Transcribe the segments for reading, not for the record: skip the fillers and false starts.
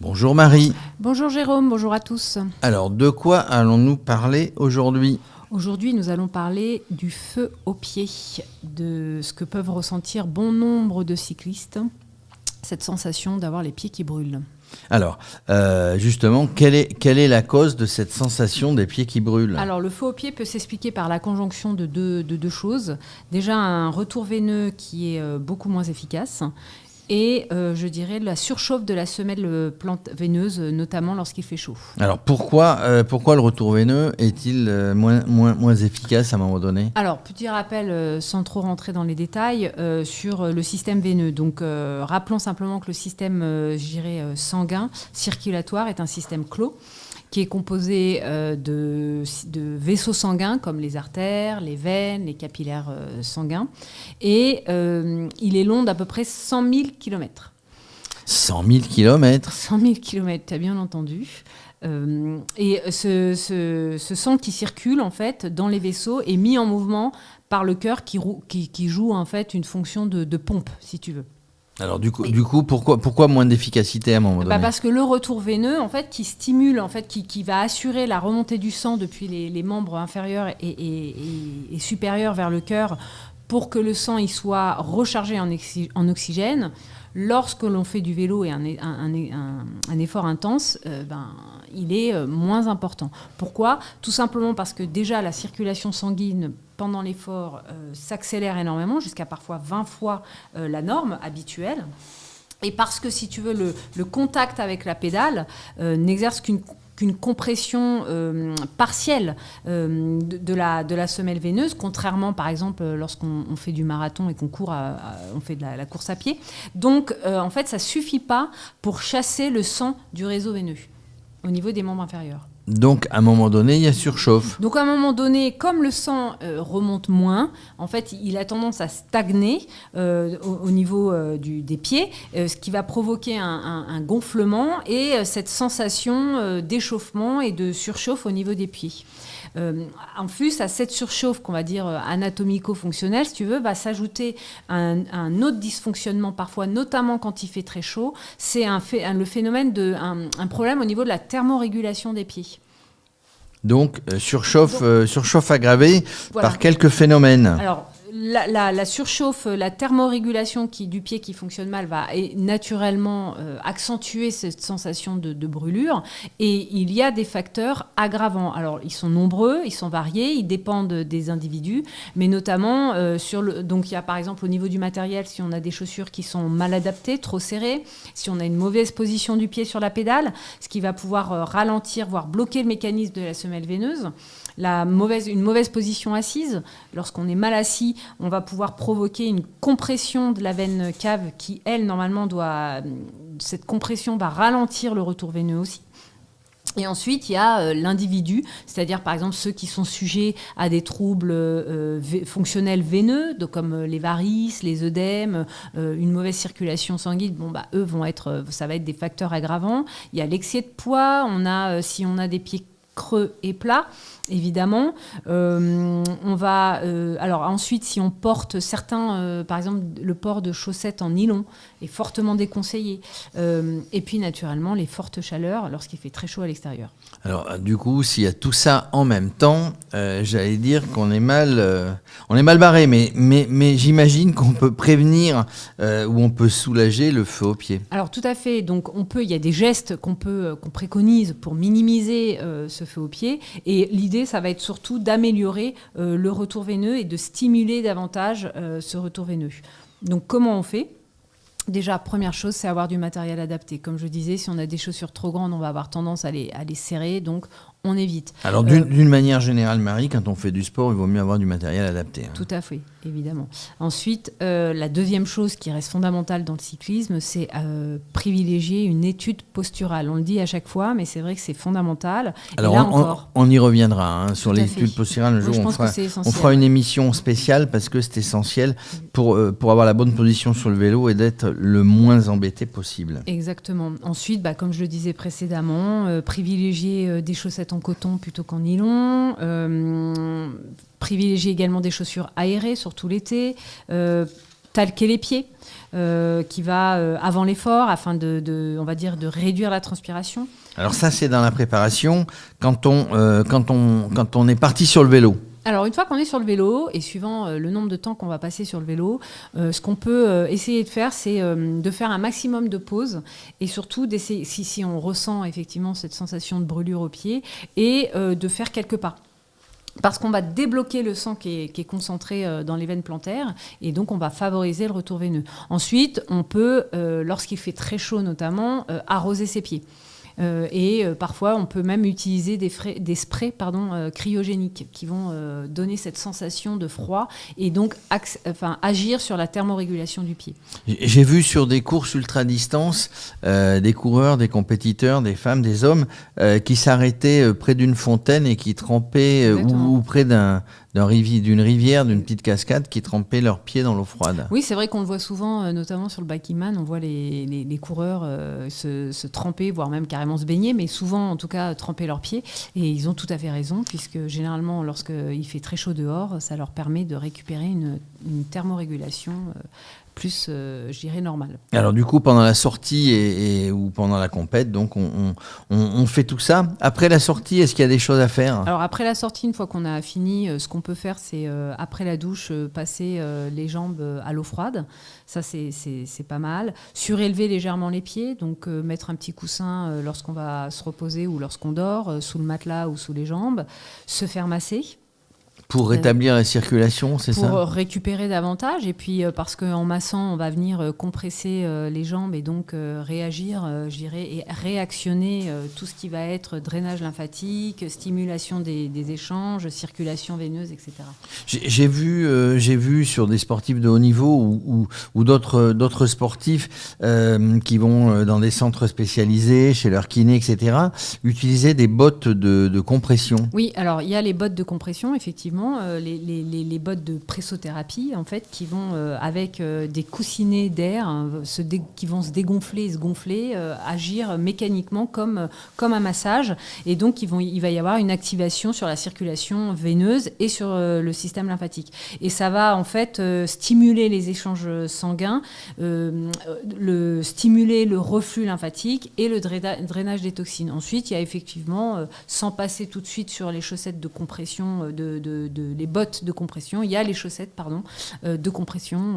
Bonjour Marie. Bonjour Jérôme, bonjour à tous. Alors, de quoi allons-nous parler aujourd'hui ? Aujourd'hui, nous allons parler du feu aux pieds, de ce que peuvent ressentir bon nombre de cyclistes, cette sensation d'avoir les pieds qui brûlent. Alors, justement, quelle est la cause de cette sensation des pieds qui brûlent ? Alors, le feu aux pieds peut s'expliquer par la conjonction de deux choses. Déjà, un retour veineux qui est beaucoup moins efficace. Et je dirais la surchauffe de la semelle veineuse, notamment lorsqu'il fait chaud. Alors pourquoi le retour veineux est-il moins efficace à un moment donné ? Alors, petit rappel, sans trop rentrer dans les détails, sur le système veineux. Donc, rappelons simplement que le système sanguin, circulatoire, est un système clos qui est composé de vaisseaux sanguins comme les artères, les veines, les capillaires sanguins. Et il est long d'à peu près 100 000 km. 100 000 km ? 100 000 km, tu as bien entendu. Et ce sang qui circule en fait dans les vaisseaux est mis en mouvement par le cœur qui joue en fait une fonction de pompe, si tu veux. Alors du coup, pourquoi moins d'efficacité à un moment donné ? Parce que le retour veineux, en fait, qui stimule, en fait, qui va assurer la remontée du sang depuis les membres inférieurs et supérieurs vers le cœur pour que le sang y soit rechargé en oxygène. Lorsque l'on fait du vélo et un effort intense, il est moins important. Pourquoi ? Tout simplement parce que déjà la circulation sanguine pendant l'effort s'accélère énormément, jusqu'à parfois 20 fois la norme habituelle. Et parce que, si tu veux, le contact avec la pédale n'exerce qu'une compression partielle de la semelle veineuse, contrairement par exemple lorsqu'on fait du marathon et qu'on court, on fait de la course à pied. Donc en fait ça suffit pas pour chasser le sang du réseau veineux au niveau des membres inférieurs. Donc, à un moment donné, il y a surchauffe. Donc, à un moment donné, comme le sang remonte moins, en fait, il a tendance à stagner au niveau des pieds, ce qui va provoquer un gonflement et cette sensation d'échauffement et de surchauffe au niveau des pieds. En plus, à cette surchauffe qu'on va dire anatomico-fonctionnelle, si tu veux, va s'ajouter un autre dysfonctionnement parfois, notamment quand il fait très chaud, c'est le phénomène un problème au niveau de la thermorégulation des pieds. Donc, surchauffe aggravée par quelques phénomènes. Alors, la surchauffe, la thermorégulation du pied qui fonctionne mal va naturellement accentuer cette sensation de brûlure. Et il y a des facteurs aggravants. Alors, ils sont nombreux, ils sont variés, ils dépendent des individus. Mais notamment, donc il y a par exemple au niveau du matériel, si on a des chaussures qui sont mal adaptées, trop serrées, si on a une mauvaise position du pied sur la pédale, ce qui va pouvoir ralentir, voire bloquer le mécanisme de la semelle veineuse. Une mauvaise position assise, lorsqu'on est mal assis, on va pouvoir provoquer une compression de la veine cave qui, elle, normalement, cette compression va ralentir le retour veineux aussi. Et ensuite, il y a l'individu, c'est-à-dire par exemple ceux qui sont sujets à des troubles fonctionnels veineux, comme les varices, les œdèmes, une mauvaise circulation sanguine. Eux ça va être des facteurs aggravants. Il y a l'excès de poids. Si on a des pieds creux et plats, évidemment. Alors ensuite, si on porte certains, par exemple, le port de chaussettes en nylon est fortement déconseillé. Et puis, naturellement, les fortes chaleurs lorsqu'il fait très chaud à l'extérieur. Alors, du coup, s'il y a tout ça en même temps, j'allais dire qu'on est mal barré. Mais j'imagine qu'on peut prévenir ou on peut soulager le feu aux pieds. Alors, tout à fait. Donc, il y a des gestes qu'on préconise pour minimiser ce feu aux pieds. Et l'idée, ça va être surtout d'améliorer le retour veineux et de stimuler davantage ce retour veineux. Donc, comment on fait ? Déjà, première chose, c'est avoir du matériel adapté. Comme je disais, si on a des chaussures trop grandes, on va avoir tendance à les serrer, donc on évite. Alors, d'une manière générale, Marie, quand on fait du sport, il vaut mieux avoir du matériel adapté. Tout à fait, évidemment. Ensuite, la deuxième chose qui reste fondamentale dans le cyclisme, c'est privilégier une étude posturale. On le dit à chaque fois, mais c'est vrai que c'est fondamental. Alors, et là, on y reviendra sur l'étude posturale. Un jour, on fera une émission spéciale parce que c'est essentiel pour avoir la bonne position sur le vélo et d'être le moins embêté possible. Exactement. Ensuite, comme je le disais précédemment, privilégier des chaussettes en coton plutôt qu'en nylon, privilégier également des chaussures aérées, surtout l'été, talquer les pieds. qui va avant l'effort afin on va dire, de réduire la transpiration. Alors ça, c'est dans la préparation quand on est parti sur le vélo. Alors, une fois qu'on est sur le vélo, et suivant le nombre de temps qu'on va passer sur le vélo, ce qu'on peut essayer de faire, c'est de faire un maximum de pauses et surtout d'essayer, si on ressent effectivement cette sensation de brûlure au pied, et de faire quelques pas. Parce qu'on va débloquer le sang qui est concentré dans les veines plantaires et donc on va favoriser le retour veineux. Ensuite, on peut, lorsqu'il fait très chaud notamment, arroser ses pieds. Parfois, on peut même utiliser des sprays cryogéniques qui vont donner cette sensation de froid et donc agir sur la thermorégulation du pied. J'ai vu sur des courses ultra-distance des coureurs, des compétiteurs, des femmes, des hommes qui s'arrêtaient près d'une fontaine et qui trempaient ou près d'une rivière, d'une petite cascade, qui trempaient leurs pieds dans l'eau froide. Oui, c'est vrai qu'on le voit souvent, notamment sur le Bikiman, on voit les coureurs se tremper, voire même carrément se baigner, mais souvent, en tout cas, tremper leurs pieds. Et ils ont tout à fait raison, puisque généralement, lorsqu'il fait très chaud dehors, ça leur permet de récupérer une thermorégulation plus, je dirais, normale. Alors du coup, pendant la sortie ou pendant la compète, donc on fait tout ça. Après la sortie, est-ce qu'il y a des choses à faire ? Alors après la sortie, une fois qu'on a fini, ce qu'on peut faire, c'est après la douche, passer les jambes à l'eau froide. Ça, c'est pas mal. Surélever légèrement les pieds, donc mettre un petit coussin lorsqu'on va se reposer ou lorsqu'on dort, sous le matelas ou sous les jambes. Se faire masser. Pour rétablir la circulation, c'est ça ? Pour récupérer davantage. Et puis, parce qu'en massant, on va venir compresser les jambes et donc réagir, je dirais, et réactionner tout ce qui va être drainage lymphatique, stimulation des échanges, circulation veineuse, etc. J'ai vu sur des sportifs de haut niveau ou d'autres sportifs qui vont dans des centres spécialisés, chez leur kiné, etc., utiliser des bottes de compression. Oui, alors il y a les bottes de compression, effectivement. Les bottes de pressothérapie, en fait, qui vont avec des coussinets d'air qui vont se dégonfler et se gonfler, agir mécaniquement comme un massage. Et donc, il va y avoir une activation sur la circulation veineuse et sur le système lymphatique. Et ça va, en fait, stimuler les échanges sanguins, stimuler le reflux lymphatique et le drainage des toxines. Ensuite, il y a effectivement, sans passer tout de suite sur les chaussettes de compression, les bottes de compression, il y a les chaussettes de compression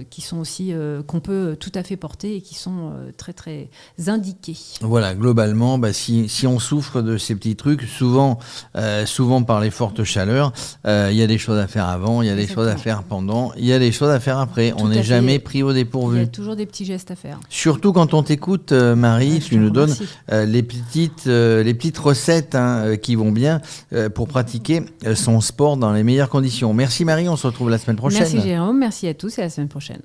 qui sont aussi qu'on peut tout à fait porter et qui sont très très indiquées. Voilà, globalement, si on souffre de ces petits trucs, souvent par les fortes chaleurs, il y a des choses à faire avant, il y a des choses à faire pendant, il y a des choses à faire après. On n'est jamais pris au dépourvu. Il y a toujours des petits gestes à faire. Surtout quand on t'écoute, Marie, tu nous donnes les petites recettes qui vont bien pour pratiquer son sport dans les meilleures conditions. Merci Marie, on se retrouve la semaine prochaine. Merci Jérôme, merci à tous et à la semaine prochaine.